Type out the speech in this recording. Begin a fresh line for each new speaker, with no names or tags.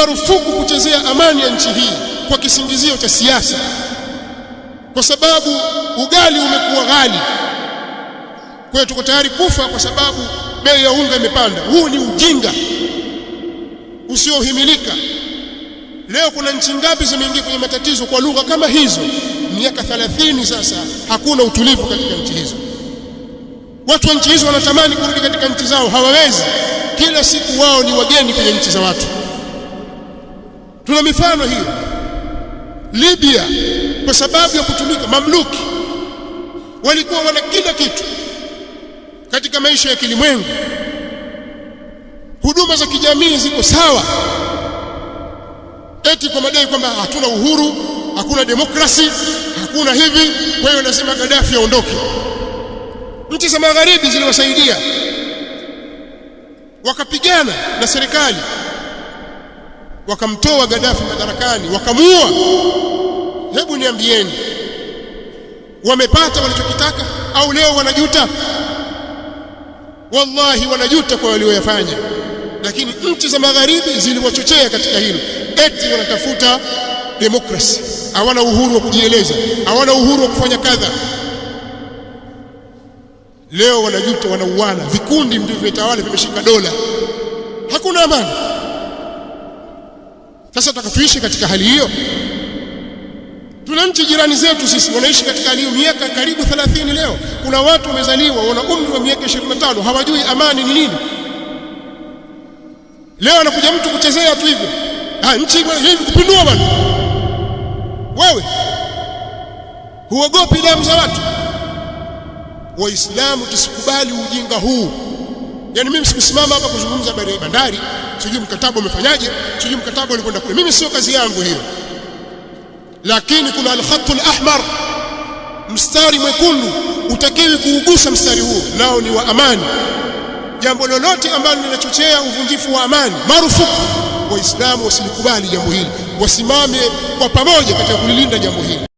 marufuku kuchezea amani ya nchi hii kwa kisingizio cha siasa, kwa sababu ugali umekuwa ghali. Kwa hiyo tuko tayari kufa kwa sababu bei ya unga imepanda. Huu ni ujinga usiohimilika. Leo kuna nchi ngapi zimeingia kwenye matatizo kwa lugha kama hizo? Miaka 30 sasa hakuna utulivu katika nchi hizo. Watu wa nchi hizo wanatamani kurudi katika nchi zao, hawawezi. Kila siku wao ni wageni kwenye nchi za watu. Tuna mifano hiyo. Libya, kwa sababu ya kutumika mamluki, walikuwa wana kila kitu katika maisha ya kilimwengu. Huduma za kijamii ziko sawa, eti kwa madai kwamba hatuna uhuru, hakuna demokrasi, hakuna hivi, kwa hiyo lazima Gaddafi aondoke. Nchi za magharibi ziliwasaidia, wakapigana na serikali, wakamtoa Gaddafi madarakani, wakamuua. Hebu niambieni, wamepata walichokitaka au leo wanajuta? Wallahi wanajuta kwa walioyafanya. Lakini nchi za magharibi ziliwachochea katika hilo, eti wanatafuta demokrasi, hawana uhuru wa kujieleza, hawana uhuru wa kufanya kadha. Leo wanajuta, wanauana, vikundi ndivyo vimetawala, vimeshika dola, hakuna amani. Sasa tutakatuishi katika hali hiyo? Tuna nchi jirani zetu sisi wanaishi katika hali hiyo miaka karibu 30 leo. Kuna watu wamezaliwa wana umri wa miaka 25 hawajui amani ni nini. Leo anakuja mtu kuchezea tu hivyo, nchi hivi kupindua bwana. Wewe huogopi damu za watu? Waislamu tusikubali ujinga huu. Yaani mimi sikusimama hapa kuzungumza habari ya bandari, sijui mkataba umefanyaje, sijui mkataba ulikwenda kule. Mimi sio kazi yangu hiyo. Lakini kuna al-khatul ahmar, mstari mwekundu, utakiwi kuugusa mstari huu, nao ni wa amani. Jambo lolote ambalo linachochea uvunjifu wa amani marufuku. Waislamu wasilikubali jambo hili, wasimame kwa pamoja katika kulilinda jambo hili.